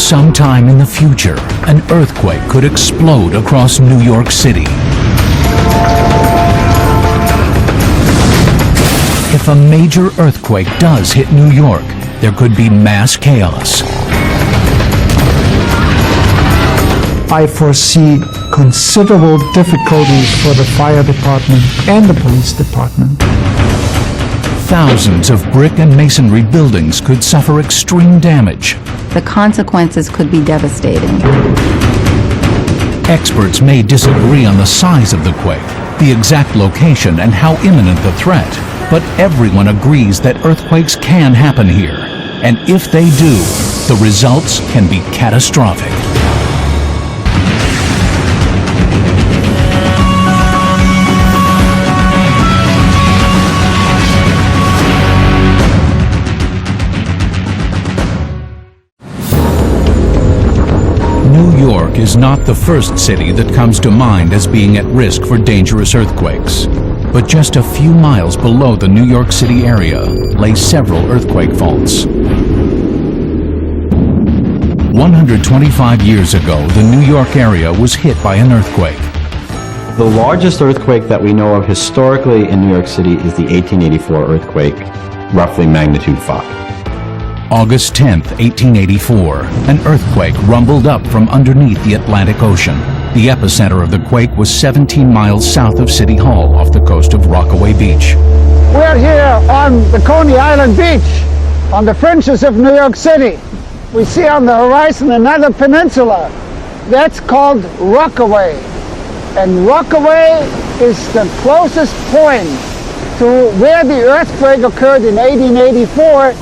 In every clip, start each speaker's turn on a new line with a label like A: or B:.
A: Sometime in the future, an earthquake could explode across New York City. If a major earthquake does hit New York, there could be mass chaos.
B: I foresee considerable difficulties for the fire department and the police department.
A: Thousands of brick and masonry buildings could suffer extreme damage.
C: The consequences could be devastating.
A: Experts may disagree on the size of the quake, the exact location, and how imminent the threat, but everyone agrees that earthquakes can happen here. And if they do, the results can be catastrophic. New York is not the first city that comes to mind as being at risk for dangerous earthquakes. But just a few miles below the New York City area lay several earthquake faults. 125 years ago, the New York area was hit by an earthquake.
D: The largest earthquake that we know of historically in New York City is the 1884 earthquake, roughly magnitude 5.
A: August 10, 1884, an earthquake rumbled up from underneath the Atlantic Ocean. The epicenter of the quake was 17 miles south of City Hall off the coast of Rockaway Beach.
E: We're here on the Coney Island beach, on the fringes of New York City. We see on the horizon another peninsula. That's called Rockaway. And Rockaway is the closest point to where the earthquake occurred in 1884.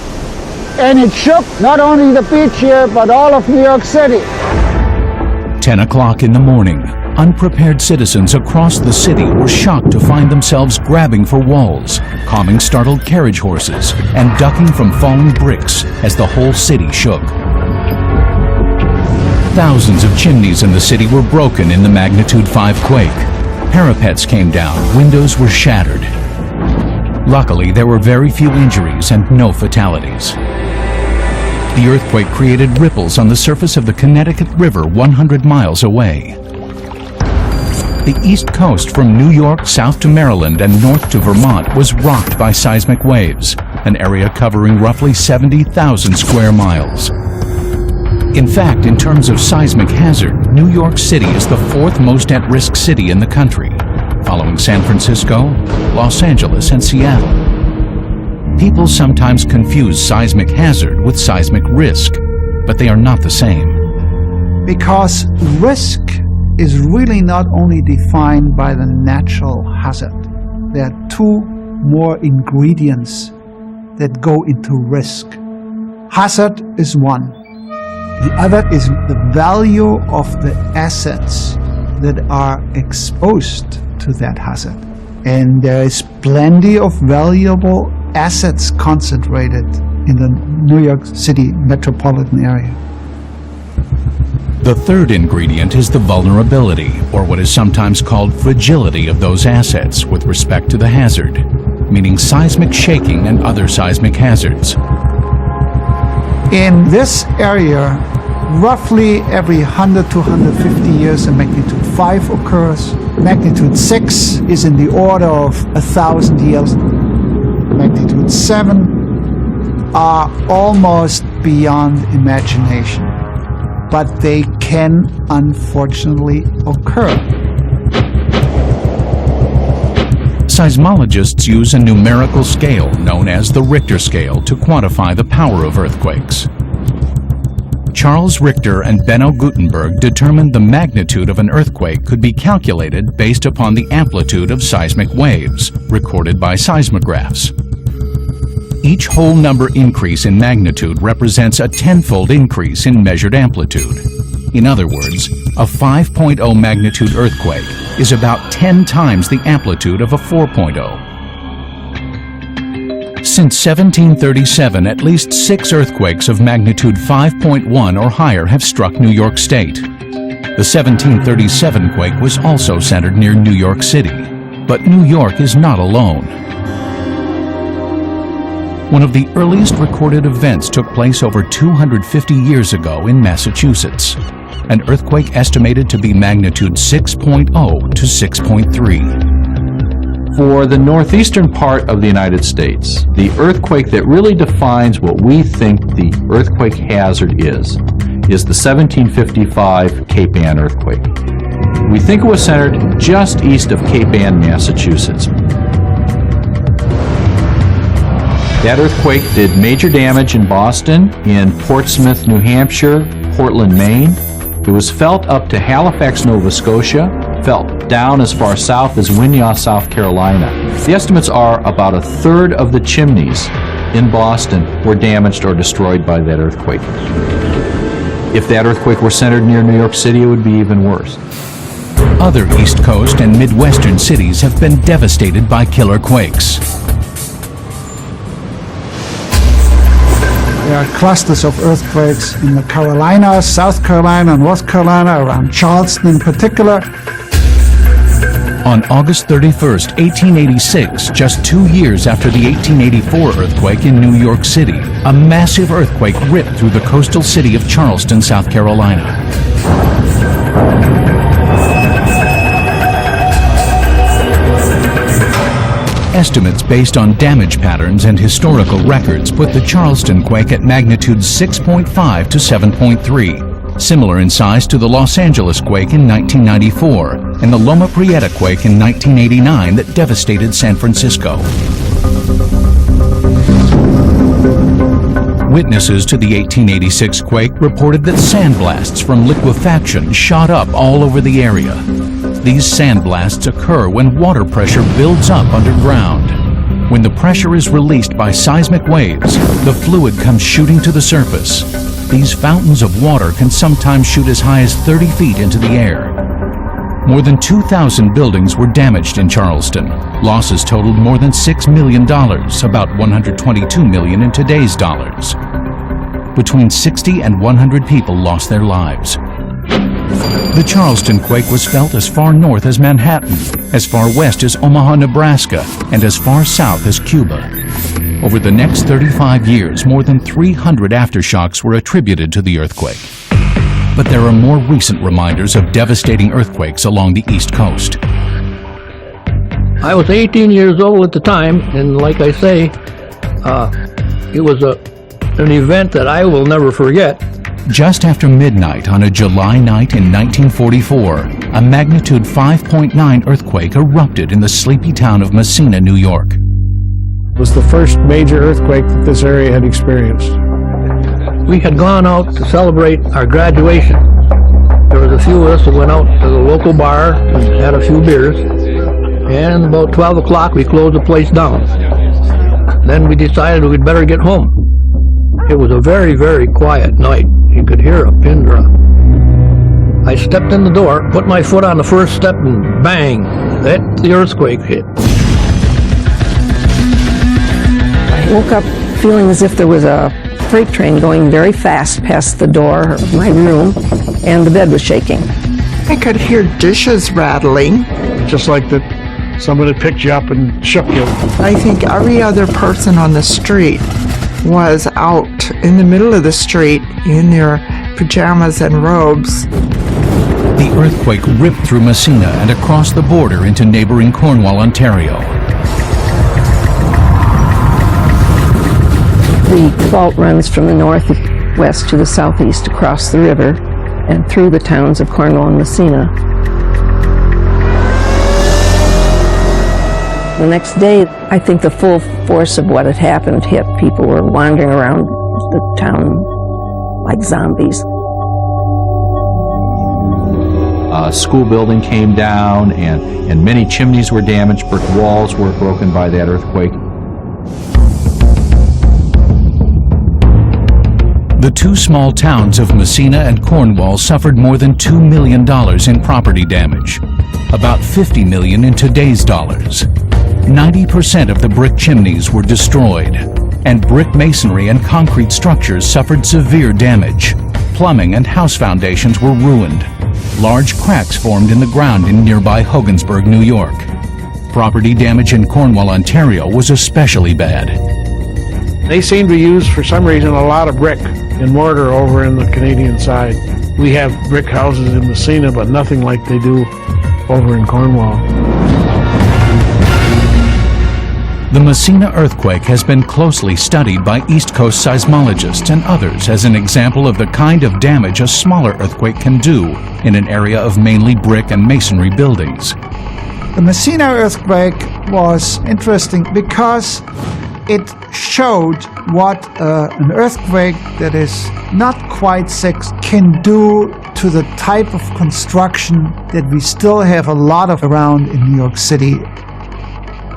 E: And it shook not only the beach here, but all of New York City.
A: 10 o'clock in the morning, unprepared citizens across the city were shocked to find themselves grabbing for walls, calming startled carriage horses, and ducking from falling bricks as the whole city shook. Thousands of chimneys in the city were broken in the magnitude 5 quake. Parapets came down, windows were shattered. Luckily, there were very few injuries and no fatalities. The earthquake created ripples on the surface of the Connecticut River 100 miles away. The East Coast from New York south to Maryland and north to Vermont was rocked by seismic waves, an area covering roughly 70,000 square miles. In fact, in terms of seismic hazard, New York City is the fourth most at-risk city in the country, following San Francisco, Los Angeles, and Seattle. People sometimes confuse seismic hazard with seismic risk, but they are not the same.
B: Because risk is really not only defined by the natural hazard. There are two more ingredients that go into risk. Hazard is one. The other is the value of the assets that are exposed to that hazard. And there is plenty of valuable assets concentrated in the New York City metropolitan area.
A: The third ingredient is the vulnerability, or what is sometimes called fragility of those assets with respect to the hazard, meaning seismic shaking and other seismic hazards.
B: In this area, roughly every 100 to 150 years a magnitude 5 occurs. Magnitude 6 is in the order of 1,000 years. Magnitude 7 are almost beyond imagination, but they can unfortunately occur.
A: Seismologists use a numerical scale known as the Richter scale to quantify the power of earthquakes. Charles Richter and Benno Gutenberg determined the magnitude of an earthquake could be calculated based upon the amplitude of seismic waves recorded by seismographs. Each whole number increase in magnitude represents a tenfold increase in measured amplitude. In other words, a 5.0 magnitude earthquake is about 10 times the amplitude of a 4.0. Since 1737, at least 6 earthquakes of magnitude 5.1 or higher have struck New York State. The 1737 quake was also centered near New York City, but New York is not alone. One of the earliest recorded events took place over 250 years ago in Massachusetts. An earthquake estimated to be magnitude 6.0 to 6.3.
F: For the northeastern part of the United States, the earthquake that really defines what we think the earthquake hazard is the 1755 Cape Ann earthquake. We think it was centered just east of Cape Ann, Massachusetts. That earthquake did major damage in Boston, in Portsmouth, New Hampshire, Portland, Maine. It was felt up to Halifax, Nova Scotia, felt down as far south as Winyaw, South Carolina. The estimates are about a third of the chimneys in Boston were damaged or destroyed by that earthquake. If that earthquake were centered near New York City, it would be even worse.
A: Other East Coast and Midwestern cities have been devastated by killer quakes.
B: There are clusters of earthquakes in the Carolinas, South Carolina, North Carolina, around Charleston in particular.
A: On August 31st, 1886, just 2 years after the 1884 earthquake in New York City, a massive earthquake ripped through the coastal city of Charleston, South Carolina. Estimates based on damage patterns and historical records put the Charleston quake at magnitude 6.5 to 7.3, similar in size to the Los Angeles quake in 1994 and the Loma Prieta quake in 1989 that devastated San Francisco. Witnesses to the 1886 quake reported that sandblasts from liquefaction shot up all over the area. These sandblasts occur when water pressure builds up underground. When the pressure is released by seismic waves, the fluid comes shooting to the surface. These fountains of water can sometimes shoot as high as 30 feet into the air. More than 2,000 buildings were damaged in Charleston. Losses totaled more than $6 million, about $122 million in today's dollars. Between 60 and 100 people lost their lives. The Charleston quake was felt as far north as Manhattan, as far west as Omaha, Nebraska, and as far south as Cuba. Over the next 35 years, more than 300 aftershocks were attributed to the earthquake. But there are more recent reminders of devastating earthquakes along the East Coast.
G: I was 18 years old at the time, and like I say, it was an event that I will never forget.
A: Just after midnight on a July night in 1944, a magnitude 5.9 earthquake erupted in the sleepy town of Messina, New York.
H: It was the first major earthquake that this area had experienced.
G: We had gone out to celebrate our graduation. There was a few of us that went out to the local bar and had a few beers, and about 12 o'clock we closed the place down. Then we decided we'd better get home. It was a very, very quiet night. You could hear a pin drop. I stepped in the door, put my foot on the first step, and bang, the earthquake hit.
I: I woke up feeling as if there was a freight train going very fast past the door of my room, and the bed was shaking.
J: I could hear dishes rattling.
H: Just like that somebody picked you up and shook you.
J: I think every other person on the street was out in the middle of the street in their pajamas and robes.
A: The earthquake ripped through Messina and across the border into neighboring Cornwall, Ontario.
I: The fault runs from the northwest to the southeast across the river and through the towns of Cornwall and Messina. The next day, I think the full force of what had happened hit. People were wandering around the town like zombies.
F: A school building came down, and many chimneys were damaged. Brick walls were broken by that earthquake.
A: The two small towns of Messina and Cornwall suffered more than $2 million in property damage, about $50 million in today's dollars. 90% of the brick chimneys were destroyed, and brick masonry and concrete structures suffered severe damage. Plumbing and house foundations were ruined. Large cracks formed in the ground in nearby Hogansburg, New York. Property damage in Cornwall, Ontario was especially bad.
H: They seem to use, for some reason, a lot of brick and mortar over in the Canadian side. We have brick houses in Messina, but nothing like they do over in Cornwall.
A: The Messina earthquake has been closely studied by East Coast seismologists and others as an example of the kind of damage a smaller earthquake can do in an area of mainly brick and masonry buildings.
B: The Messina earthquake was interesting because it showed what an earthquake that is not quite 6 can do to the type of construction that we still have a lot of around in New York City.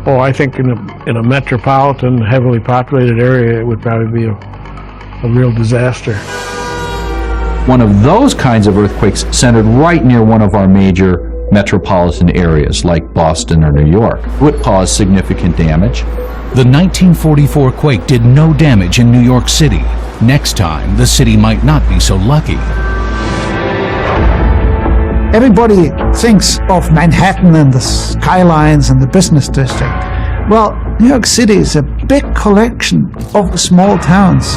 H: Oh, I think in a metropolitan, heavily populated area, it would probably be a real disaster.
F: One of those kinds of earthquakes centered right near one of our major metropolitan areas, like Boston or New York, would cause significant damage.
A: The 1944 quake did no damage in New York City. Next time, the city might not be so lucky.
B: Everybody thinks of Manhattan and the skylines and the business district. Well, New York City is a big collection of small towns.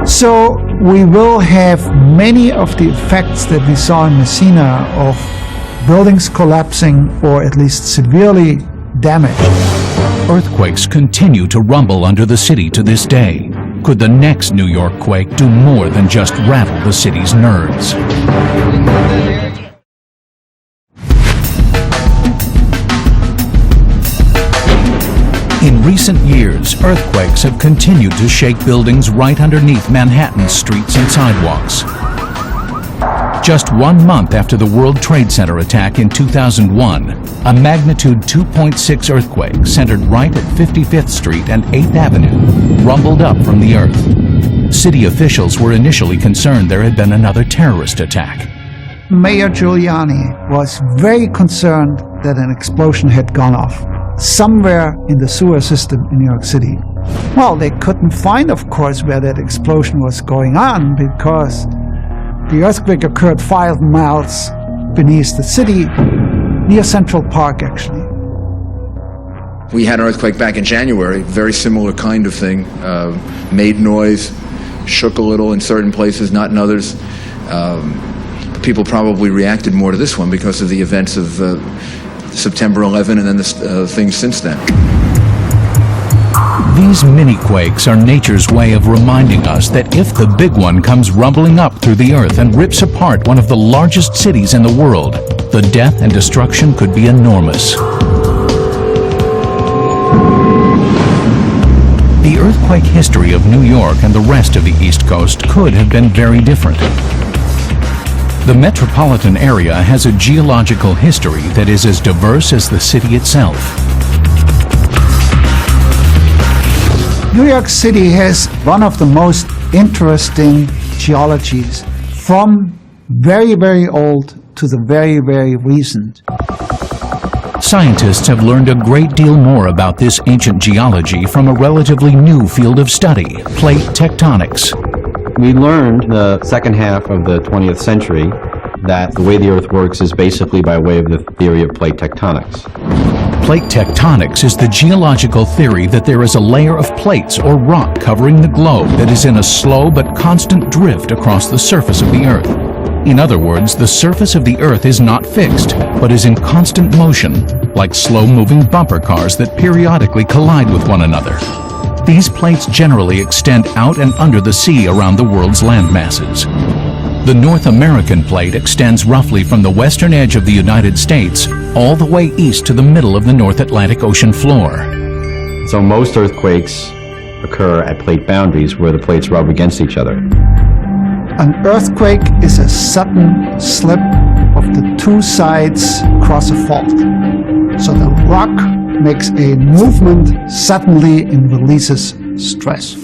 B: So we will have many of the effects that we saw in Messina of buildings collapsing or at least severely damaged.
A: Earthquakes continue to rumble under the city to this day. Could the next New York quake do more than just rattle the city's nerves? In recent years, earthquakes have continued to shake buildings right underneath Manhattan's streets and sidewalks. Just 1 month after the World Trade Center attack in 2001, a magnitude 2.6 earthquake centered right at 55th Street and 8th Avenue rumbled up from the earth. City officials were initially concerned there had been another terrorist attack.
B: Mayor Giuliani was very concerned that an explosion had gone off somewhere in the sewer system in New York City. Well, they couldn't find, of course, where that explosion was going on because the earthquake occurred 5 miles beneath the city, near Central Park, actually.
K: We had an earthquake back in January, very similar kind of thing. Made noise, shook a little in certain places, not in others. People probably reacted more to this one because of the events of September 11 and then the things since then.
A: These mini-quakes are nature's way of reminding us that if the big one comes rumbling up through the earth and rips apart one of the largest cities in the world, the death and destruction could be enormous. The earthquake history of New York and the rest of the East Coast could have been very different. The metropolitan area has a geological history that is as diverse as the city itself.
B: New York City has one of the most interesting geologies, from very, very old to the very, very recent.
A: Scientists have learned a great deal more about this ancient geology from a relatively new field of study, plate tectonics.
D: We learned in the second half of the 20th century that the way the Earth works is basically by way of the theory of plate tectonics.
A: Plate tectonics is the geological theory that there is a layer of plates or rock covering the globe that is in a slow but constant drift across the surface of the Earth. In other words, the surface of the Earth is not fixed, but is in constant motion, like slow-moving bumper cars that periodically collide with one another. These plates generally extend out and under the sea around the world's land masses. The North American plate extends roughly from the western edge of the United States all the way east to the middle of the North Atlantic Ocean floor.
D: So most earthquakes occur at plate boundaries where the plates rub against each other.
B: An earthquake is a sudden slip of the two sides across a fault. So the rock makes a movement suddenly and releases stress.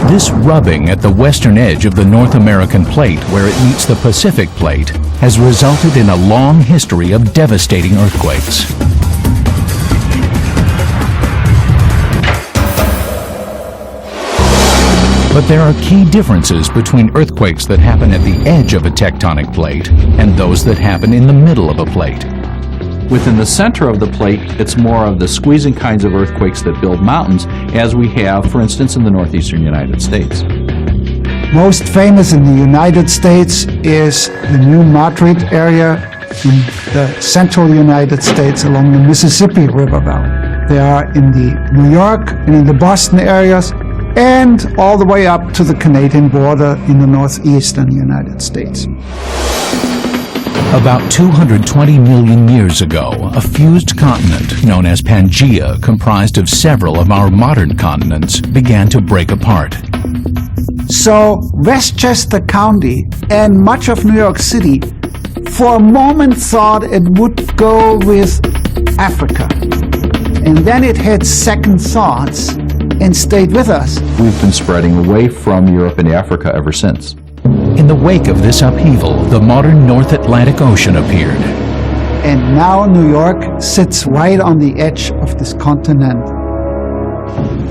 A: This rubbing at the western edge of the North American plate where it meets the Pacific plate has resulted in a long history of devastating earthquakes. But there are key differences between earthquakes that happen at the edge of a tectonic plate and those that happen in the middle of a plate.
F: Within the center of the plate, it's more of the squeezing kinds of earthquakes that build mountains, as we have, for instance, in the northeastern United States.
B: Most famous in the United States is the New Madrid area in the central United States along the Mississippi River Valley. They are in the New York and in the Boston areas and all the way up to the Canadian border in the northeastern United States.
A: About 220 million years ago, a fused continent known as Pangaea, comprised of several of our modern continents, began to break apart.
B: So Westchester County and much of New York City for a moment thought it would go with Africa. And then it had second thoughts and stayed with us.
F: We've been spreading away from Europe and Africa ever since.
A: In the wake of this upheaval, the modern North Atlantic Ocean appeared.
B: And now New York sits right on the edge of this continent.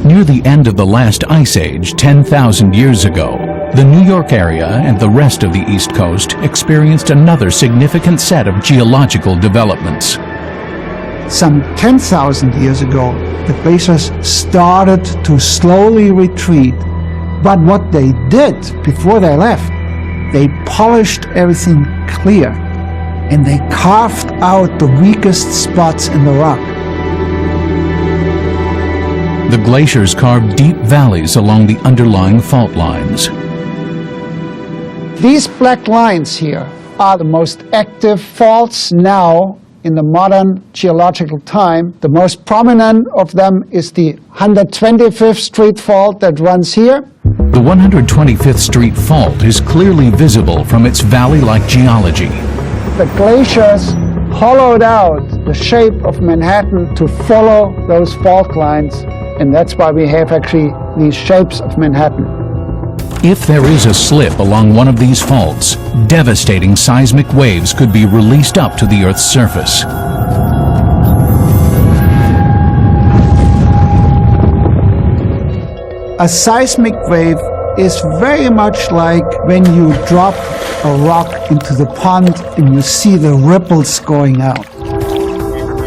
A: Near the end of the last ice age, 10,000 years ago, the New York area and the rest of the East Coast experienced another significant set of geological developments.
B: Some 10,000 years ago, the glaciers started to slowly retreat. But what they did before they left, they polished everything clear and they carved out the weakest spots in the rock.
A: The glaciers carved deep valleys along the underlying fault lines.
E: These black lines here are the most active faults now in the modern geological time. The most prominent of them is the 125th Street Fault that runs here.
A: The 125th Street Fault is clearly visible from its valley-like geology.
E: The glaciers hollowed out the shape of Manhattan to follow those fault lines, and that's why we have actually these shapes of Manhattan.
A: If there is a slip along one of these faults, devastating seismic waves could be released up to the Earth's surface.
B: A seismic wave is very much like when you drop a rock into the pond and you see the ripples going out.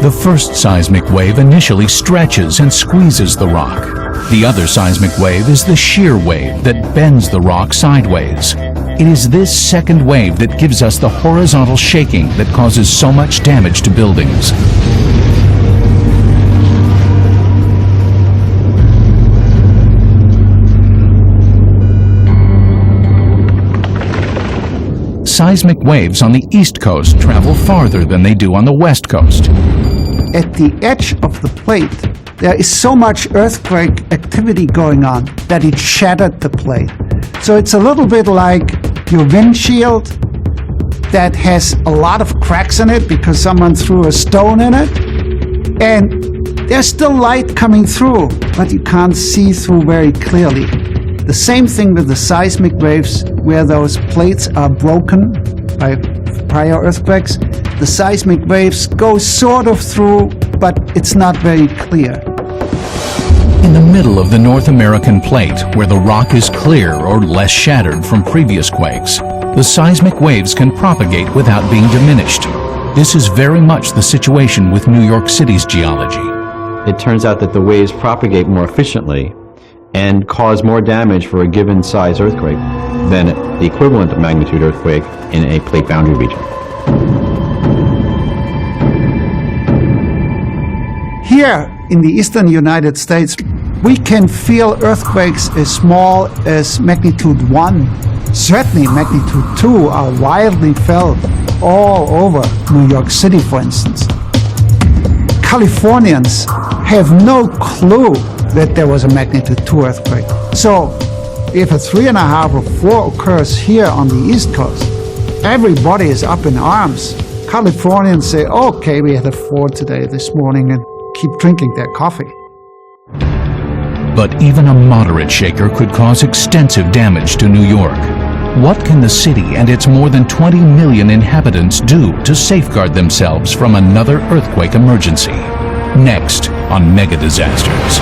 A: The first seismic wave initially stretches and squeezes the rock. The other seismic wave is the shear wave that bends the rock sideways. It is this second wave that gives us the horizontal shaking that causes so much damage to buildings. Seismic waves on the East Coast travel farther than they do on the West Coast.
B: At the edge of the plate, there is so much earthquake activity going on that it shattered the plate. So it's a little bit like your windshield that has a lot of cracks in it because someone threw a stone in it. And there's still light coming through, but you can't see through very clearly. The same thing with the seismic waves, where those plates are broken by prior earthquakes. The seismic waves go sort of through, but it's not very clear.
A: In the middle of the North American plate, where the rock is clear or less shattered from previous quakes, the seismic waves can propagate without being diminished. This is very much the situation with New York City's geology.
D: It turns out that the waves propagate more efficiently and cause more damage for a given size earthquake than the equivalent magnitude earthquake in a plate boundary region.
B: Here in the eastern United States, we can feel earthquakes as small as magnitude 1. Certainly magnitude 2 are widely felt all over New York City, for instance. Californians have no clue that there was a magnitude 2 earthquake. So if a 3.5 or 4 occurs here on the East Coast, everybody is up in arms. Californians say, okay, we had a 4 today, this morning, and keep drinking their coffee.
A: But even a moderate shaker could cause extensive damage to New York. What can the city and its more than 20 million inhabitants do to safeguard themselves from another earthquake emergency? Next on Mega Disasters.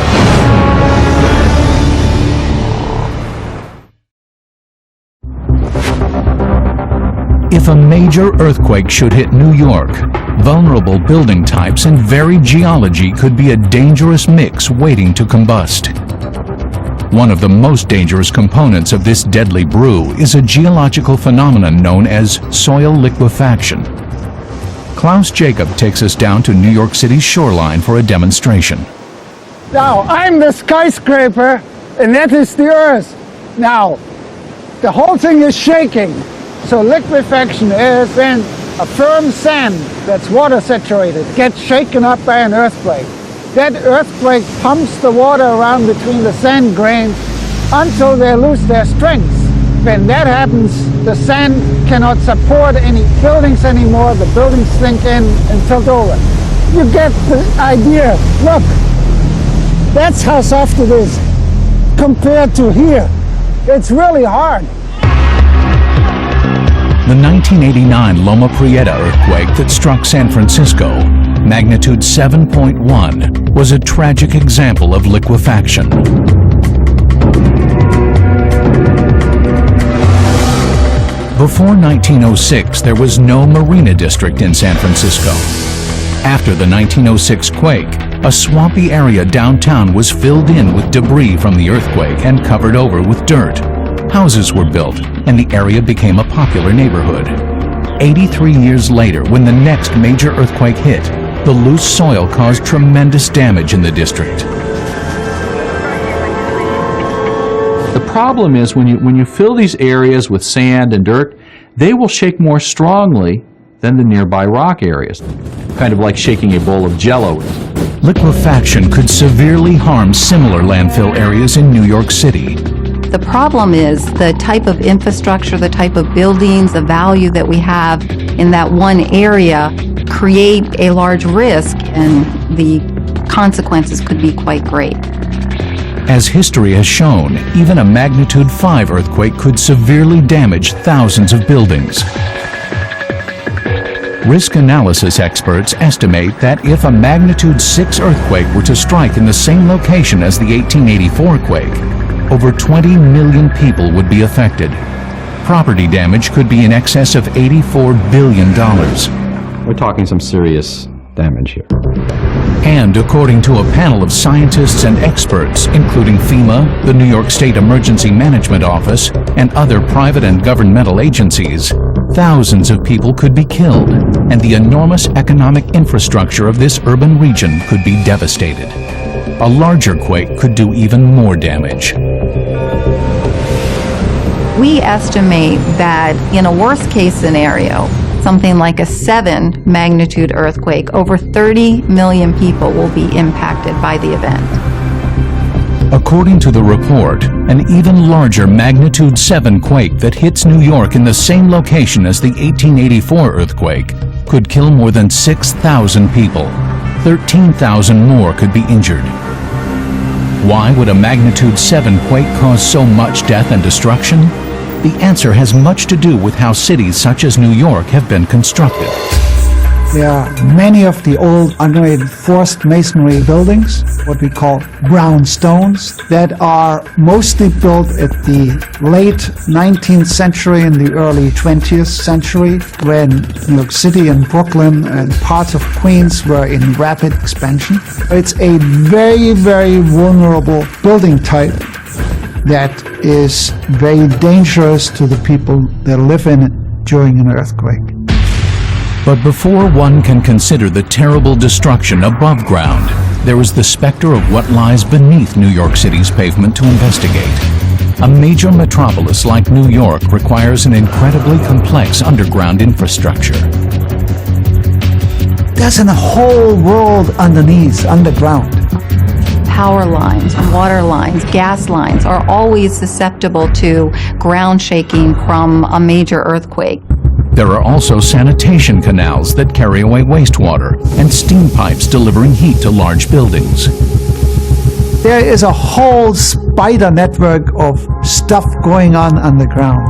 A: If a major earthquake should hit New York, Vulnerable building types and varied geology could be a dangerous mix waiting to combust. One of the most dangerous components of this deadly brew is a geological phenomenon known as soil liquefaction. Klaus Jacob takes us down to New York City's shoreline for a demonstration.
E: Now, I'm the skyscraper, and that is the Earth. Now, the whole thing is shaking. So liquefaction is then a firm sand that's water saturated, gets shaken up by an earthquake. That earthquake pumps the water around between the sand grains until they lose their strength. When that happens, the sand cannot support any buildings anymore. The buildings sink in and tilt over. You get the idea. Look, that's how soft it is compared to here. It's really hard.
A: The 1989 Loma Prieta earthquake that struck San Francisco, magnitude 7.1, was a tragic example of liquefaction. Before 1906, there was no marina district in San Francisco. After the 1906 quake, a swampy area downtown was filled in with debris from the earthquake and covered over with dirt. Houses were built, and the area became a popular neighborhood. 83 years later, when the next major earthquake hit, the loose soil caused tremendous damage in the district.
F: The problem is when you fill these areas with sand and dirt, they will shake more strongly than the nearby rock areas, kind of like shaking a bowl of Jell-O.
A: Liquefaction could severely harm similar landfill areas in New York City.
C: The problem is the type of infrastructure, the type of buildings, the value that we have in that one area create a large risk, and the consequences could be quite great.
A: As history has shown, even a magnitude 5 earthquake could severely damage thousands of buildings. Risk analysis experts estimate that if a magnitude 6 earthquake were to strike in the same location as the 1884 quake, over 20 million people would be affected. Property damage could be in excess of $84 billion.
D: We're talking some serious damage here.
A: And according to a panel of scientists and experts, including FEMA, the New York State Emergency Management Office, and other private and governmental agencies, thousands of people could be killed, and the enormous economic infrastructure of this urban region could be devastated. A larger quake could do even more damage.
C: We estimate that in a worst-case scenario, something like a 7 magnitude earthquake, over 30 million people will be impacted by the event.
A: According to the report, an even larger magnitude 7 quake that hits New York in the same location as the 1884 earthquake could kill more than 6,000 people. 13,000 more could be injured. Why would a magnitude 7 quake cause so much death and destruction? The answer has much to do with how cities such as New York have been constructed.
B: There are many of the old unreinforced masonry buildings, what we call brownstones, that are mostly built at the late 19th century and the early 20th century, when New York City and Brooklyn and parts of Queens were in rapid expansion. It's a very, very vulnerable building type that is very dangerous to the people that live in it during an earthquake.
A: But before one can consider the terrible destruction above ground, there is the specter of what lies beneath New York City's pavement to investigate. A major metropolis like New York requires an incredibly complex underground infrastructure.
B: There's a whole world underground.
C: Power lines, water lines, gas lines are always susceptible to ground shaking from a major earthquake.
A: There are also sanitation canals that carry away wastewater and steam pipes delivering heat to large buildings.
B: There is a whole spider network of stuff going on underground.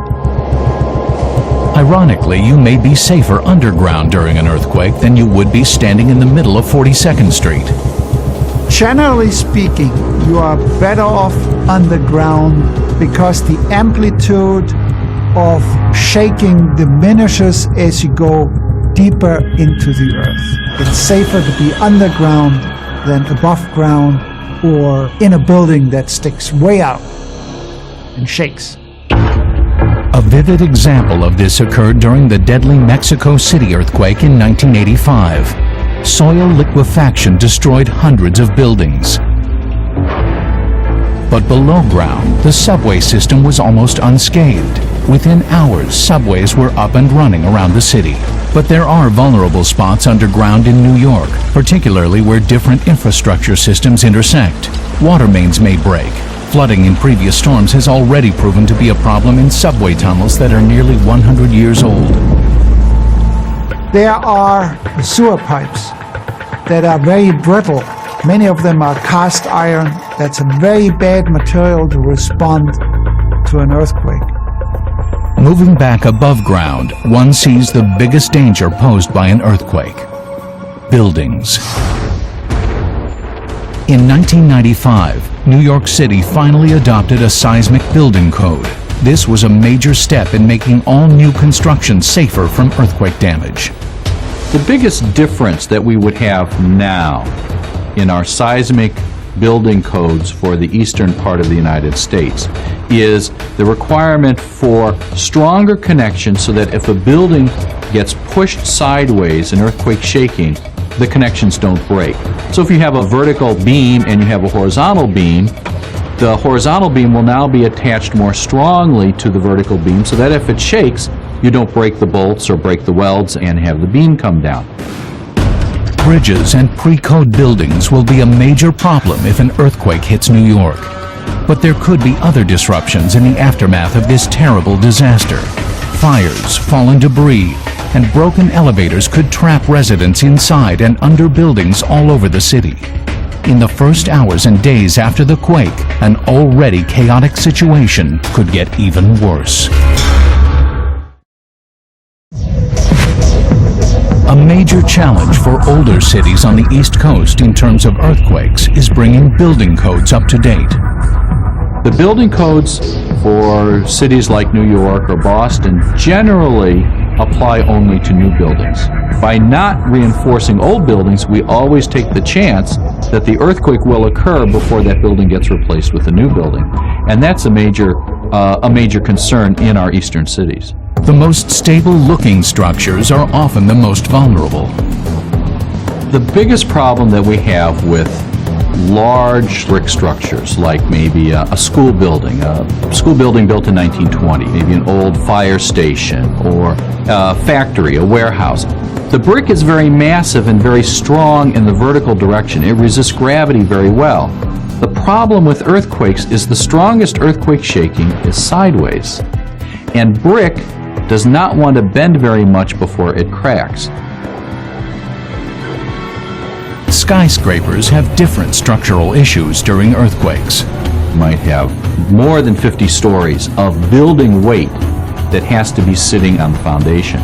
A: Ironically, you may be safer underground during an earthquake than you would be standing in the middle of 42nd Street.
B: Generally speaking, you are better off underground because the amplitude of shaking diminishes as you go deeper into the earth. It's safer to be underground than above ground or in a building that sticks way out and shakes.
A: A vivid example of this occurred during the deadly Mexico City earthquake in 1985. Soil liquefaction destroyed hundreds of buildings. But below ground, the subway system was almost unscathed. Within hours, subways were up and running around the city. But there are vulnerable spots underground in New York, particularly where different infrastructure systems intersect. Water mains may break. Flooding in previous storms has already proven to be a problem in subway tunnels that are nearly 100 years old.
B: There are sewer pipes that are very brittle. Many of them are cast iron. That's a very bad material to respond to an earthquake.
A: Moving back above ground, one sees the biggest danger posed by an earthquake: buildings. In 1995, New York City finally adopted a seismic building code. This was a major step in making all new construction safer from earthquake damage.
F: The biggest difference that we would have now in our seismic building codes for the eastern part of the United States is the requirement for stronger connection so that if a building gets pushed sideways in earthquake shaking, the connections don't break. So if you have a vertical beam and you have a horizontal beam, the horizontal beam will now be attached more strongly to the vertical beam so that if it shakes, you don't break the bolts or break the welds and have the beam come down.
A: Bridges and pre-code buildings will be a major problem if an earthquake hits New York. But there could be other disruptions in the aftermath of this terrible disaster. Fires, fallen debris, and broken elevators could trap residents inside and under buildings all over the city. In the first hours and days after the quake, an already chaotic situation could get even worse. A major challenge for older cities on the East Coast in terms of earthquakes is bringing building codes up to date.
F: The building codes for cities like New York or Boston generally apply only to new buildings. By not reinforcing old buildings, we always take the chance that the earthquake will occur before that building gets replaced with a new building. And that's a major concern in our eastern cities.
A: The most stable-looking structures are often the most vulnerable.
F: The biggest problem that we have with large brick structures, like maybe a school building built in 1920, maybe an old fire station, or a factory, a warehouse. The brick is very massive and very strong in the vertical direction. It resists gravity very well. The problem with earthquakes is the strongest earthquake shaking is sideways, and brick does not want to bend very much before it cracks.
A: Skyscrapers have different structural issues during earthquakes.
F: You might have more than 50 stories of building weight that has to be sitting on the foundation.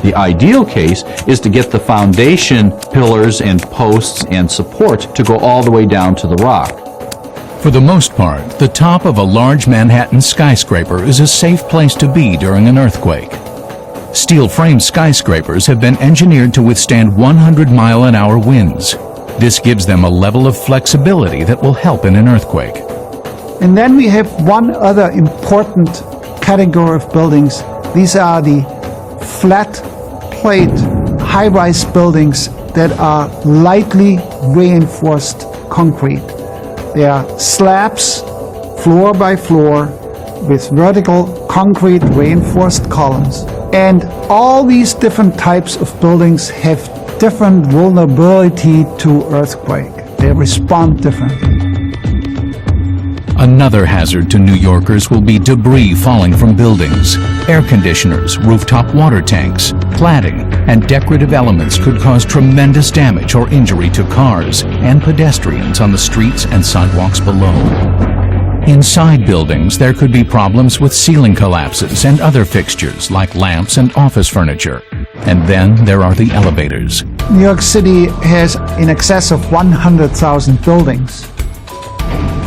F: The ideal case is to get the foundation pillars and posts and support to go all the way down to the rock.
A: For the most part, the top of a large Manhattan skyscraper is a safe place to be during an earthquake. Steel-frame skyscrapers have been engineered to withstand 100-mile-an-hour winds. This gives them a level of flexibility that will help in an earthquake.
B: And then we have one other important category of buildings. These are the flat plate high-rise buildings that are lightly reinforced concrete. They are slabs, floor by floor, with vertical concrete reinforced columns. And all these different types of buildings have different vulnerability to earthquake. They respond differently.
A: Another hazard to New Yorkers will be debris falling from buildings. Air conditioners, rooftop water tanks, cladding, and decorative elements could cause tremendous damage or injury to cars and pedestrians on the streets and sidewalks below. Inside buildings, there could be problems with ceiling collapses and other fixtures like lamps and office furniture. And then there are the elevators.
B: New York City has in excess of 100,000 buildings.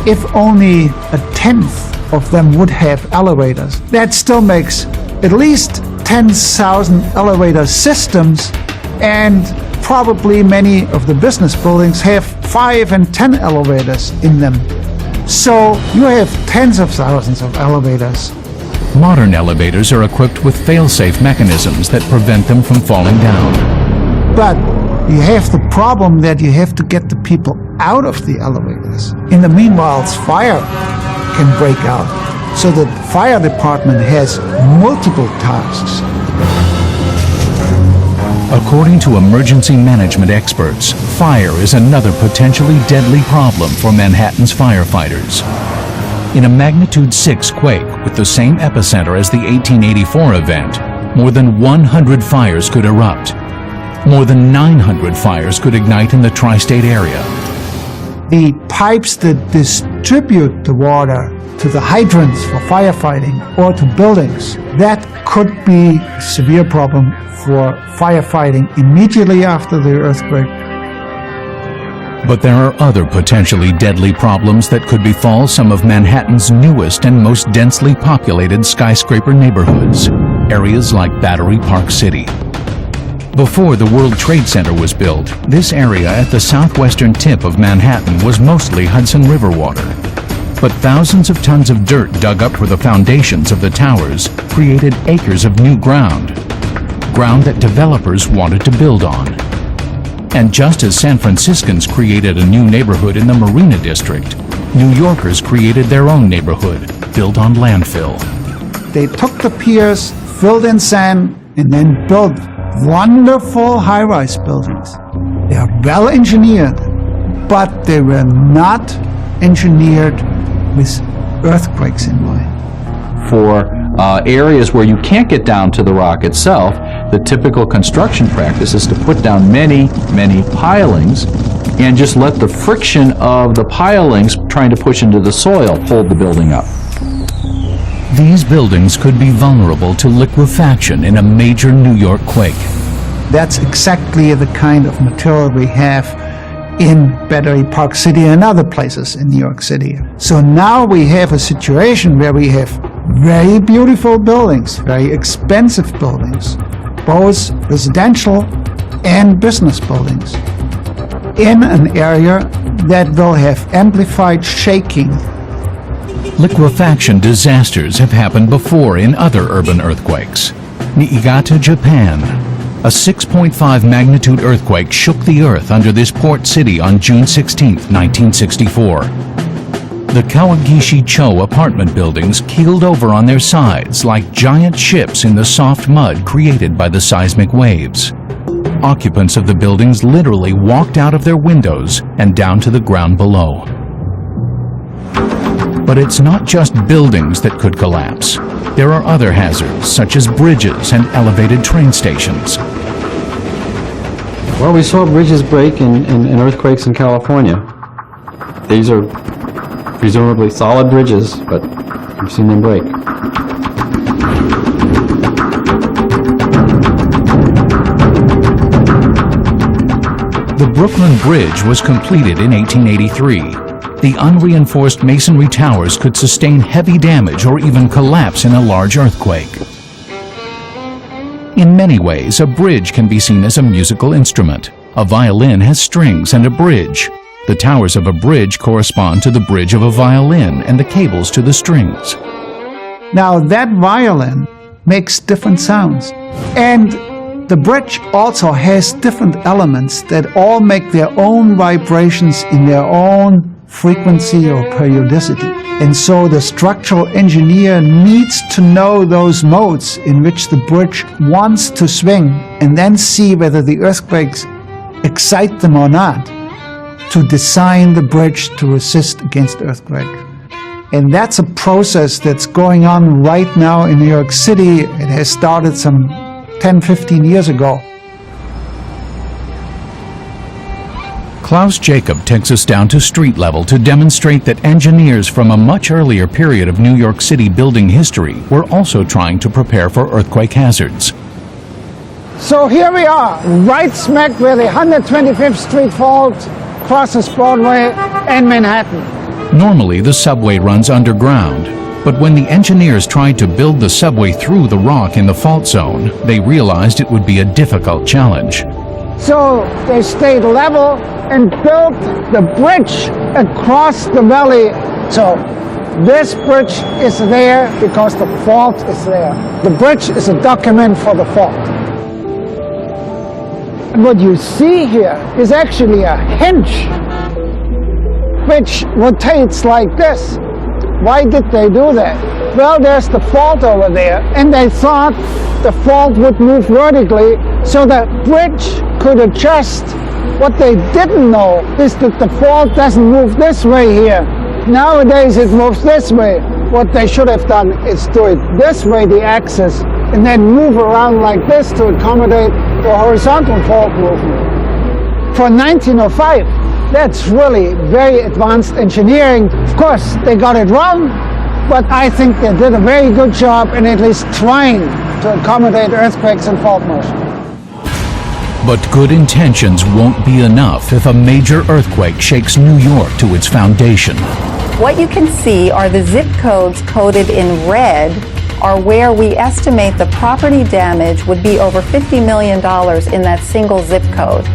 B: If only a tenth of them would have elevators, that still makes at least 10,000 elevator systems And probably many of the business buildings have 5 and 10 elevators in them. So you have tens of thousands of elevators.
A: Modern elevators are equipped with fail-safe mechanisms that prevent them from falling down.
B: But you have the problem that you have to get the people out of the elevators. In the meanwhile, fire can break out. So the fire department has multiple tasks.
A: According to emergency management experts, fire is another potentially deadly problem for Manhattan's firefighters. In a magnitude 6 quake with the same epicenter as the 1884 event, more than 100 fires could erupt. More than 900 fires could ignite in the tri-state area.
B: The pipes that distribute the water to the hydrants for firefighting or to buildings, that could be a severe problem for firefighting immediately after the earthquake.
A: But there are other potentially deadly problems that could befall some of Manhattan's newest and most densely populated skyscraper neighborhoods, areas like Battery Park City. Before the World Trade Center was built, this area at the southwestern tip of Manhattan was mostly Hudson River water. But thousands of tons of dirt dug up for the foundations of the towers created acres of new ground that developers wanted to build on. And just as San Franciscans created a new neighborhood in the Marina District, New Yorkers created their own neighborhood built on landfill.
B: They took the piers, filled in sand, and then built wonderful high-rise buildings. They are well engineered, but they were not engineered with earthquakes in mind.
F: For areas where you can't get down to the rock itself, the typical construction practice is to put down many, many pilings and just let the friction of the pilings trying to push into the soil hold the building up.
A: These buildings could be vulnerable to liquefaction in a major New York quake.
B: That's exactly the kind of material we have in Battery Park City and other places in New York City. So now we have a situation where we have very beautiful buildings, very expensive buildings, both residential and business buildings, in an area that will have amplified shaking.
A: Liquefaction disasters have happened before in other urban earthquakes. Niigata, Japan. A 6.5 magnitude earthquake shook the earth under this port city on June 16, 1964. The Kawagishi-cho apartment buildings keeled over on their sides like giant ships in the soft mud created by the seismic waves. Occupants of the buildings literally walked out of their windows and down to the ground below. But it's not just buildings that could collapse. There are other hazards, such as bridges and elevated train stations.
D: Well, we saw bridges break in earthquakes in California. These are presumably solid bridges, but we've seen them break.
A: The Brooklyn Bridge was completed in 1883. The unreinforced masonry towers could sustain heavy damage or even collapse in a large earthquake. In many ways, a bridge can be seen as a musical instrument. A violin has strings and a bridge. The towers of a bridge correspond to the bridge of a violin and the cables to the strings.
B: Now that violin makes different sounds. And the bridge also has different elements that all make their own vibrations in their own frequency or periodicity. And so the structural engineer needs to know those modes in which the bridge wants to swing and then see whether the earthquakes excite them or not to design the bridge to resist against earthquake. And that's a process that's going on right now in New York City. It has started some 10-15 years ago.
A: Klaus Jacob takes us down to street level to demonstrate that engineers from a much earlier period of New York City building history were also trying to prepare for earthquake hazards.
E: So here we are, right smack where the 125th Street fault crosses Broadway and Manhattan.
A: Normally, the subway runs underground, but when the engineers tried to build the subway through the rock in the fault zone, they realized it would be a difficult challenge.
E: So they stayed level and built the bridge across the valley. So this bridge is there because the fault is there. The bridge is a document for the fault. And what you see here is actually a hinge which rotates like this. Why did they do that? Well, there's the fault over there, and they thought the fault would move vertically so the bridge could adjust. What they didn't know is that the fault doesn't move this way here. Nowadays it moves this way. What they should have done is do it this way, the axis, and then move around like this to accommodate the horizontal fault movement. For 1905, that's really very advanced engineering. Of course, they got it wrong, but I think they did a very good job in at least trying to accommodate earthquakes and fault motion.
A: But good intentions won't be enough if a major earthquake shakes New York to its foundation.
C: What you can see are the zip codes coded in red are where we estimate the property damage would be over $50 million in that single zip code.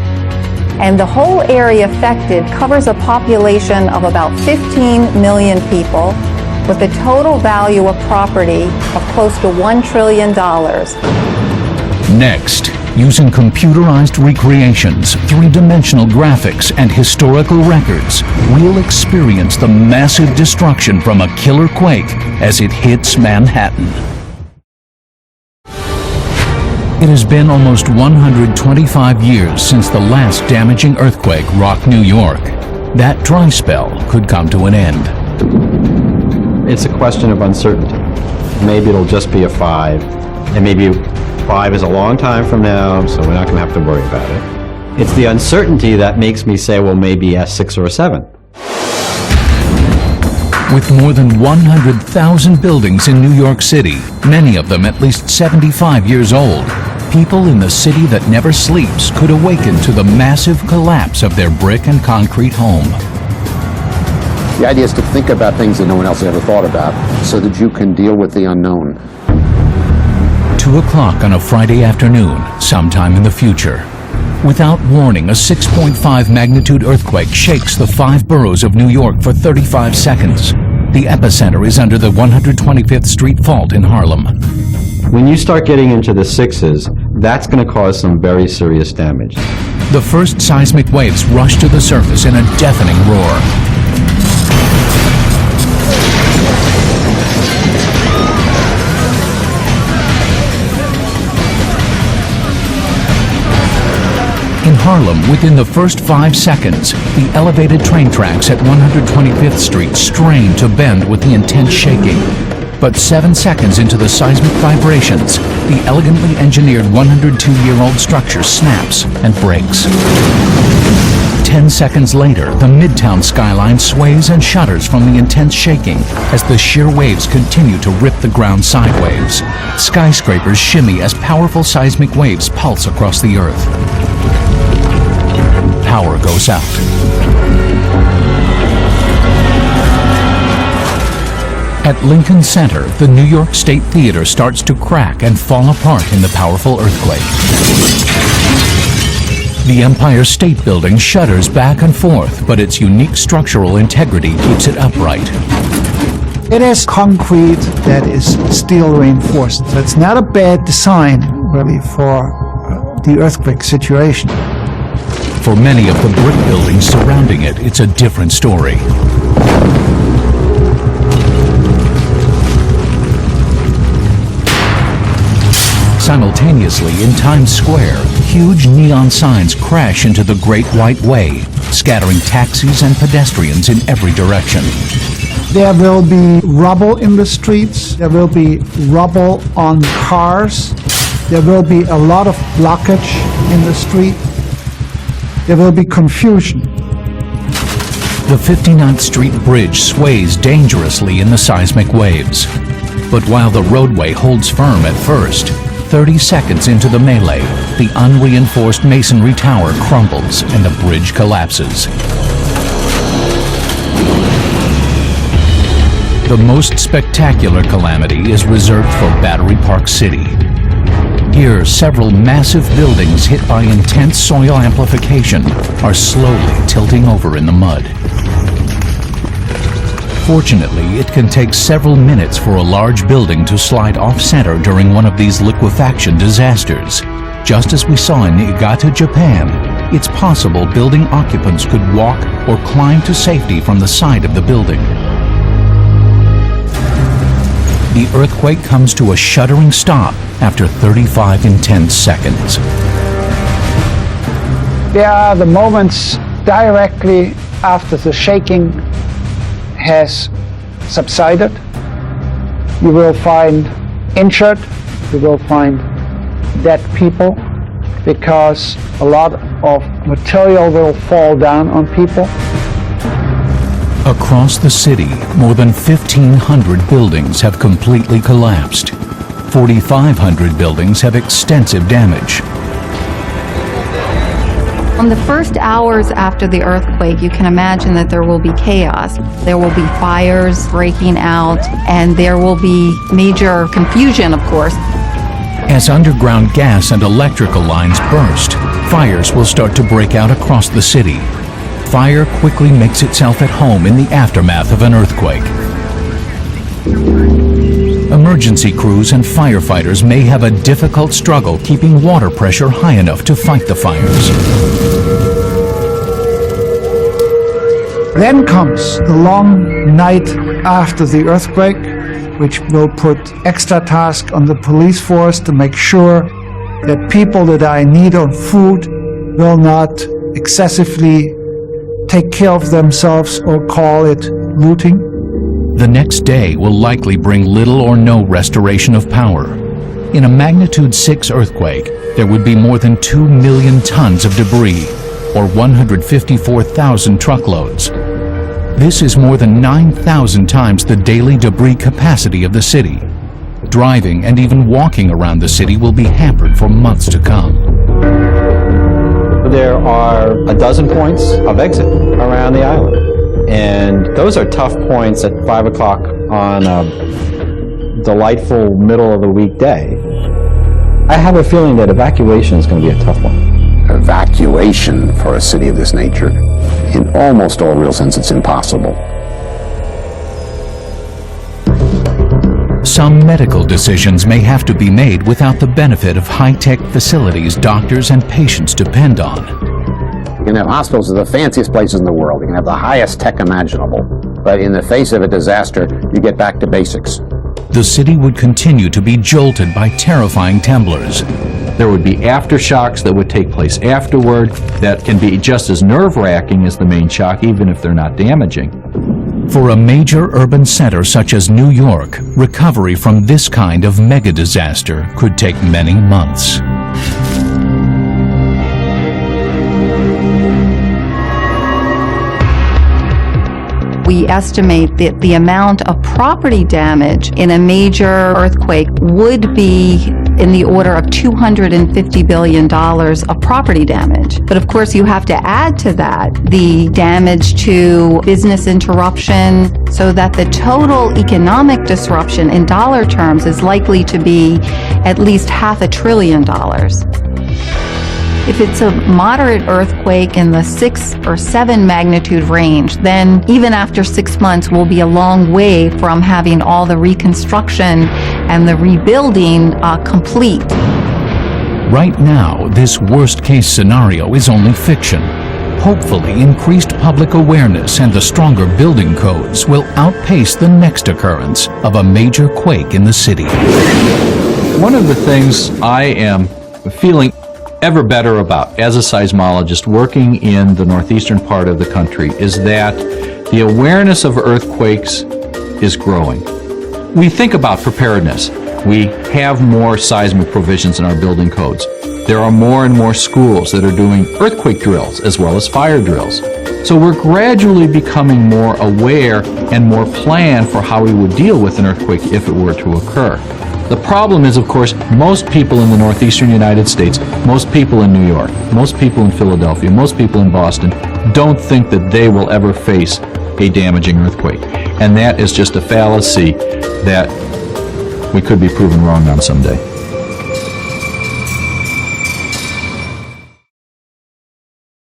C: And the whole area affected covers a population of about 15 million people with a total value of property of close to $1 trillion.
A: Next, using computerized recreations, three-dimensional graphics, and historical records, we'll experience the massive destruction from a killer quake as it hits Manhattan. It has been almost 125 years since the last damaging earthquake rocked New York. That dry spell could come to an end.
D: It's a question of uncertainty. Maybe it'll just be a 5, and maybe 5 is a long time from now, so we're not going to have to worry about it. It's the uncertainty that makes me say, well, maybe a 6 or a 7.
A: With more than 100,000 buildings in New York City, many of them at least 75 years old, people in the city that never sleeps could awaken to the massive collapse of their brick and concrete home.
L: The idea is to think about things that no one else has ever thought about so that you can deal with the unknown.
A: 2 o'clock on a Friday afternoon, sometime in the future. Without warning, a 6.5 magnitude earthquake shakes the 5 boroughs of New York for 35 seconds. The epicenter is under the 125th Street fault in Harlem.
D: When you start getting into the 6s, that's going to cause some very serious damage.
A: The first seismic waves rush to the surface in a deafening roar. In Harlem, within the first 5 seconds, the elevated train tracks at 125th Street strain to bend with the intense shaking. But 7 seconds into the seismic vibrations, the elegantly engineered 102-year-old structure snaps and breaks. 10 seconds later, the Midtown skyline sways and shudders from the intense shaking as the sheer waves continue to rip the ground sideways. Skyscrapers shimmy as powerful seismic waves pulse across the earth. Power goes out. At Lincoln Center, the New York State Theater starts to crack and fall apart in the powerful earthquake. The Empire State Building shudders back and forth, but its unique structural integrity keeps it upright.
B: It is concrete that is steel reinforced. So it's not a bad design, really, for the earthquake situation.
A: For many of the brick buildings surrounding it, it's a different story. Simultaneously, in Times Square, huge neon signs crash into the Great White Way, scattering taxis and pedestrians in every direction.
B: There will be rubble in the streets. There will be rubble on cars. There will be a lot of blockage in the street. There will be confusion.
A: The 59th Street Bridge sways dangerously in the seismic waves. But while the roadway holds firm at first, 30 seconds into the melee, the unreinforced masonry tower crumbles and the bridge collapses. The most spectacular calamity is reserved for Battery Park City. Here, several massive buildings hit by intense soil amplification are slowly tilting over in the mud. Fortunately, it can take several minutes for a large building to slide off-center during one of these liquefaction disasters. Just as we saw in Niigata, Japan, it's possible building occupants could walk or climb to safety from the side of the building. The earthquake comes to a shuddering stop after 35 intense seconds.
E: There are the moments directly after the shaking has subsided. You will find injured, you will find dead people, because a lot of material will fall down on people.
A: Across the city, more than 1,500 buildings have completely collapsed. 4,500 buildings have extensive damage.
C: On the first hours after the earthquake, you can imagine that there will be chaos. There will be fires breaking out, and there will be major confusion, of course.
A: As underground gas and electrical lines burst, fires will start to break out across the city. Fire quickly makes itself at home in the aftermath of an earthquake. Emergency crews and firefighters may have a difficult struggle keeping water pressure high enough to fight the fires.
B: Then comes the long night after the earthquake, which will put extra task on the police force to make sure that people that are in need of food will not excessively take care of themselves or call it looting.
A: The next day will likely bring little or no restoration of power. In a magnitude 6 earthquake, there would be more than 2 million tons of debris, or 154,000 truckloads. This is more than 9,000 times the daily debris capacity of the city. Driving and even walking around the city will be hampered for months to come.
D: There are a dozen points of exit around the island. And those are tough points at 5 o'clock on a delightful middle of the week day. I have a feeling that evacuation is going to be a tough one.
L: Evacuation for a city of this nature, in almost all real sense, it's impossible.
A: Some medical decisions may have to be made without the benefit of high-tech facilities doctors and patients depend on.
L: You can have hospitals in the fanciest places in the world. You can have the highest tech imaginable. But in the face of a disaster, you get back to basics.
A: The city would continue to be jolted by terrifying temblors.
F: There would be aftershocks that would take place afterward that can be just as nerve-wracking as the main shock, even if they're not damaging.
A: For a major urban center such as New York, recovery from this kind of mega disaster could take many months.
C: We estimate that the amount of property damage in a major earthquake would be in the order of $250 billion of property damage. But of course, you have to add to that the damage to business interruption, so that the total economic disruption in dollar terms is likely to be at least $500 billion. If it's a moderate earthquake in the 6 or 7 magnitude range, then even after 6 months, we'll be a long way from having all the reconstruction and the rebuilding complete.
A: Right now, this worst-case scenario is only fiction. Hopefully, increased public awareness and the stronger building codes will outpace the next occurrence of a major quake in the city.
F: One of the things I am feeling ever better about as a seismologist working in the northeastern part of the country is that the awareness of earthquakes is growing. We think about preparedness. We have more seismic provisions in our building codes. There are more and more schools that are doing earthquake drills as well as fire drills. So we're gradually becoming more aware and more planned for how we would deal with an earthquake if it were to occur. The problem is, of course, most people in the northeastern United States, most people in New York, most people in Philadelphia, most people in Boston don't think that they will ever face a damaging earthquake. And that is just a fallacy that we could be proven wrong on someday.